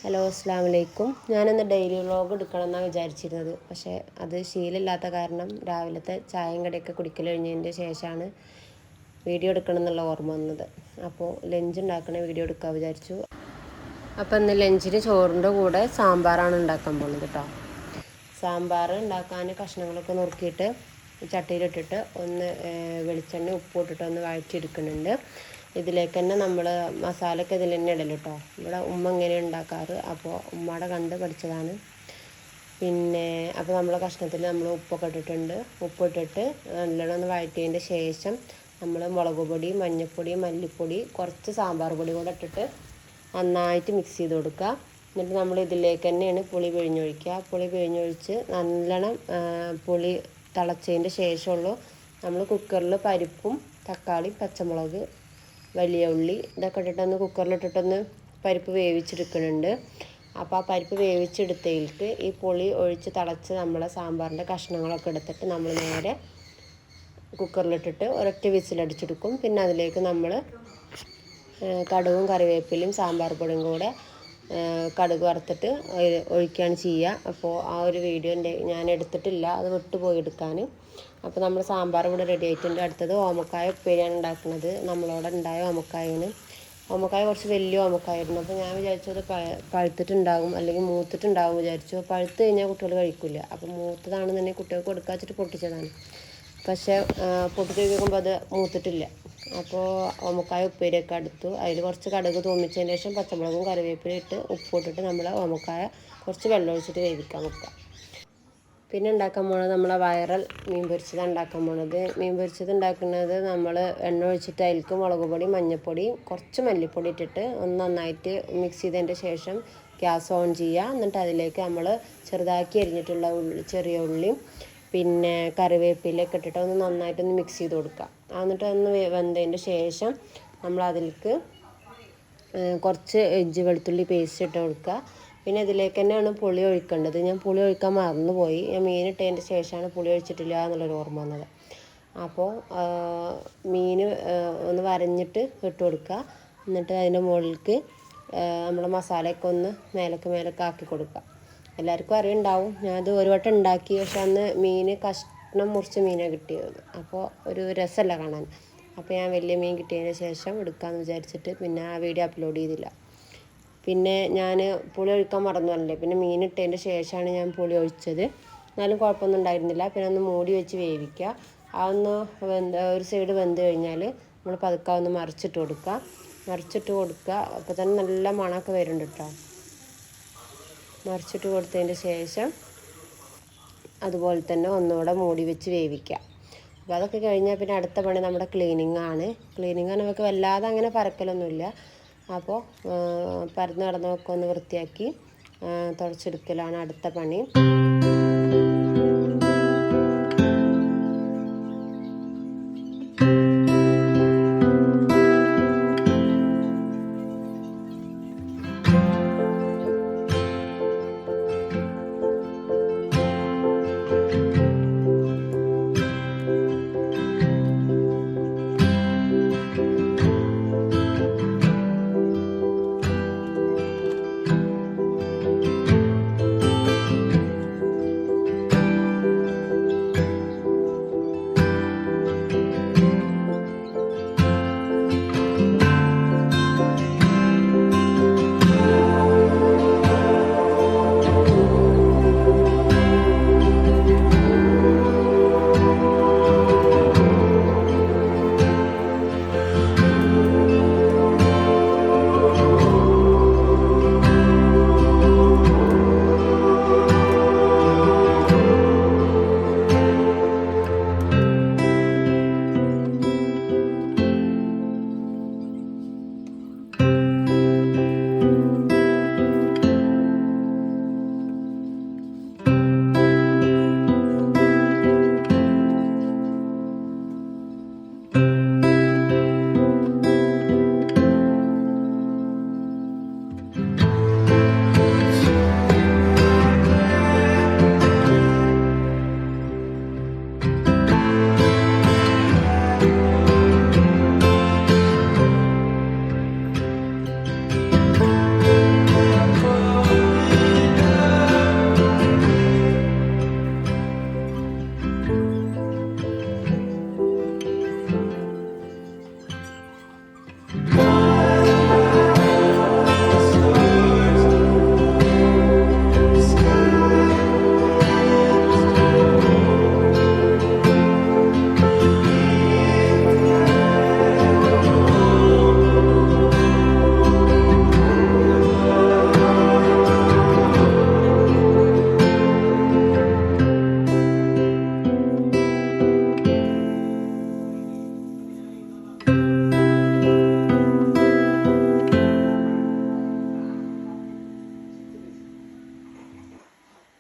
Hello അസ്സലാമലൈക്കും. ഞാനിന്ന് daily vlog എടുക്കണമെന്നാണ് വിചാരിച്ചിരുന്നത്. പക്ഷേ അത് ശീലമില്ലാത്ത കാരണം രാവിലത്തെ ചായയും കടിയൊക്കെ കുടിക്കൽ കഴിഞ്ഞതിൻ്റെ ശേഷമാണ് വീഡിയോ എടുക്കണം എന്നുള്ള ഓർമ്മ വന്നത്. അപ്പോൾ ലഞ്ച് ഉണ്ടാക്കണ വീഡിയോ എടുക്കാൻ വിചാരിച്ചു. അപ്പോൾ ഇന്ന് ലഞ്ചിന് ചോറിൻ്റെ കൂടെ സാമ്പാറാണ് ഉണ്ടാക്കാൻ പോകുന്നത് കേട്ടോ. സാമ്പാർ ഉണ്ടാക്കാൻ കഷ്ണങ്ങളൊക്കെ നുറുക്കിയിട്ട് ചട്ടിയിലിട്ടിട്ട് ഒന്ന് വെളിച്ചെണ്ണ ഉപ്പ് ഇട്ടിട്ട് ഒന്ന് വഴറ്റിയെടുക്കുന്നുണ്ട്. ഇതിലേക്ക് തന്നെ നമ്മൾ മസാലയൊക്കെ ഇതിൽ തന്നെ ഇടല് കേട്ടോ. ഇവിടെ ഉമ്മ ഇങ്ങനെ ഉണ്ടാക്കാറ്, അപ്പോൾ ഉമ്മയുടെ കണ്ട് പഠിച്ചതാണ്. പിന്നെ അപ്പോൾ നമ്മൾ കഷ്ണത്തിൽ നമ്മൾ ഉപ്പൊക്കെ ഇട്ടിട്ടുണ്ട്. ഉപ്പിട്ടിട്ട് നല്ലോണം ഒന്ന് വഴറ്റിയതിൻ്റെ ശേഷം നമ്മൾ മുളക് പൊടി, മഞ്ഞൾപ്പൊടി, മല്ലിപ്പൊടി, കുറച്ച് സാമ്പാർ പൊടി കൂടെ ഇട്ടിട്ട് നന്നായിട്ട് മിക്സ് ചെയ്ത് കൊടുക്കുക. എന്നിട്ട് നമ്മൾ ഇതിലേക്ക് തന്നെയാണ് പുളി പിഴിഞ്ഞൊഴിക്കുക. പുളി പിഴിഞ്ഞൊഴിച്ച് നല്ലോണം പുളി തിളച്ചതിൻ്റെ ശേഷമുള്ളൂ നമ്മൾ കുക്കറിൽ പരിപ്പും തക്കാളി, പച്ചമുളക്, വലിയ ഉള്ളി ഇതൊക്കെ ഇട്ടിട്ടൊന്ന് കുക്കറിലിട്ടിട്ടൊന്ന് പരിപ്പ് വേവിച്ചെടുക്കുന്നുണ്ട്. അപ്പോൾ ആ പരിപ്പ് വേവിച്ചെടുത്തതിലേക്ക് ഈ പുളി ഒഴിച്ച് തിളച്ച് നമ്മളെ സാമ്പാറിൻ്റെ കഷ്ണങ്ങളൊക്കെ എടുത്തിട്ട് നമ്മൾ നേരെ കുക്കറിലിട്ടിട്ട് ഒരൊറ്റ വിസിലടിച്ചെടുക്കും. പിന്നെ അതിലേക്ക് നമ്മൾ കടുകും കറിവേപ്പിലയും സാമ്പാർ പൊടിയും കൂടെ കടുക് വറുത്തിട്ട് ഒഴിക്കുകയാണ് ചെയ്യുക. അപ്പോൾ ആ ഒരു വീഡിയോ ഞാൻ എടുത്തിട്ടില്ല, അത് വിട്ടുപോയി എടുക്കാൻ. അപ്പോൾ നമ്മൾ സാമ്പാർ ഇവിടെ റെഡി ആയിട്ടുണ്ട്. അടുത്തത് ഓമക്കായ ഉപ്പേരിയാണ് ഉണ്ടാക്കുന്നത്. നമ്മളോടെ ഉണ്ടായ ഓമക്കായാണ്. ഓമക്കായ കുറച്ച് വലിയ ഓമക്കായായിരുന്നു. അപ്പോൾ ഞാൻ വിചാരിച്ചത് പഴുത്തിട്ടുണ്ടാകും അല്ലെങ്കിൽ മൂത്തിട്ടുണ്ടാകും വിചാരിച്ചു. പഴുത്ത് കഴിഞ്ഞാൽ കുട്ടികൾ കഴിക്കില്ല. അപ്പോൾ മൂത്തതാണെന്നുണ്ടെങ്കിൽ കുട്ടികൾക്ക് കൊടുക്കാൻ വെച്ചിട്ട് പൊട്ടിച്ചതാണ്. പക്ഷേ പൊട്ടിച്ച് നോക്കുമ്പോൾ അത് മൂത്തിട്ടില്ല. അപ്പോൾ ഓമക്കായ ഉപ്പേരിയൊക്കെ എടുത്തു. അതിൽ കുറച്ച് കടുക് തൂമിച്ചതിന് ശേഷം പച്ചമുളകും കറിവേപ്പിലയും ഇട്ട് ഉപ്പിട്ടിട്ട് നമ്മൾ ഓമക്കായ കുറച്ച് വെള്ളം ഒഴിച്ചിട്ട് വേവിക്കാൻ വെക്കുക. പിന്നെ ഉണ്ടാക്കാൻ പോണത് നമ്മളെ വൈറൽ മീൻ പൊരിച്ചതാണ് ഉണ്ടാക്കാൻ പോണത്. മീൻ പൊരിച്ചത് ഉണ്ടാക്കുന്നത് നമ്മൾ എണ്ണ ഒഴിച്ചിട്ട് അതിലേക്ക് മുളക് പൊടി, മഞ്ഞൾപ്പൊടി, കുറച്ച് മല്ലിപ്പൊടി ഇട്ടിട്ട് ഒന്ന് നന്നായിട്ട് മിക്സ് ചെയ്തതിൻ്റെ ശേഷം ഗ്യാസ് ഓൺ ചെയ്യുക. എന്നിട്ട് അതിലേക്ക് നമ്മൾ ചെറുതാക്കി അരിഞ്ഞിട്ടുള്ള ചെറിയ ഉള്ളിയും പിന്നെ കറിവേപ്പിലയൊക്കെ ഇട്ടിട്ട് ഒന്ന് നന്നായിട്ടൊന്ന് മിക്സ് ചെയ്ത് കൊടുക്കുക. എന്നിട്ട് ഒന്ന് വെന്തതിൻ്റെ ശേഷം നമ്മൾ അതിലേക്ക് കുറച്ച് ഇഞ്ചി വെളുത്തുള്ളി പേസ്റ്റ് ഇട്ട് കൊടുക്കുക. പിന്നെ ഇതിലേക്ക് തന്നെയാണ് പുളി ഒഴിക്കേണ്ടത്. ഞാൻ പുളി ഒഴിക്കാൻ മറന്നുപോയി. ഞാൻ മീനിട്ടതിൻ്റെ ശേഷമാണ് പുളി ഒഴിച്ചിട്ടില്ല എന്നുള്ളൊരു ഓർമ്മ വന്നത്. അപ്പോൾ മീൻ ഒന്ന് വരഞ്ഞിട്ട് ഇട്ട് കൊടുക്കുക. എന്നിട്ട് അതിൻ്റെ മുകളിലേക്ക് നമ്മൾ മസാലയൊക്കെ ഒന്ന് മേലൊക്കെ ആക്കി കൊടുക്കുക. എല്ലാവർക്കും അറിയുണ്ടാവും, ഞാനത് ഒരു വട്ടം ഉണ്ടാക്കി. പക്ഷെ അന്ന് മീൻ കഷ്ണം മുറിച്ച മീനാണ് കിട്ടിയത്. അപ്പോൾ ഒരു രസമല്ല കാണാൻ. അപ്പോൾ ഞാൻ വലിയ മീൻ കിട്ടിയതിന് ശേഷം എടുക്കാമെന്ന് വിചാരിച്ചിട്ട് പിന്നെ ആ വീഡിയോ അപ്ലോഡ് ചെയ്തില്ല. പിന്നെ ഞാൻ പുളി ഒഴിക്കാൻ മറന്നു. പിന്നെ മീൻ ഇട്ടതിൻ്റെ ശേഷമാണ് ഞാൻ പുളി ഒഴിച്ചത്. എന്നാലും കുഴപ്പമൊന്നും ഉണ്ടായിരുന്നില്ല. പിന്നെ ഒന്ന് മൂടി വെച്ച് വേവിക്കുക. അതൊന്ന് ഒരു സൈഡ് വെന്ത് കഴിഞ്ഞാൽ നമ്മൾ പതുക്കെ ഒന്ന് മറിച്ചിട്ട് കൊടുക്കുക. അപ്പോൾ തന്നെ നല്ല മണമൊക്കെ വരുന്നുണ്ട് കേട്ടോ. മറിച്ചിട്ട് കൊടുത്തതിൻ്റെ ശേഷം അതുപോലെ തന്നെ ഒന്നുകൂടെ മൂടി വെച്ച് വേവിക്കുക. അപ്പോൾ അതൊക്കെ കഴിഞ്ഞാൽ പിന്നെ അടുത്ത പണി നമ്മുടെ ക്ലീനിങ് ആണ്. നമുക്ക് വല്ലാതെ അങ്ങനെ പരക്കലൊന്നുമില്ല. അപ്പോൾ പരന്ന് കിടന്നൊക്കെ ഒന്ന് വൃത്തിയാക്കി തുടച്ചെടുക്കലാണ് അടുത്ത പണി.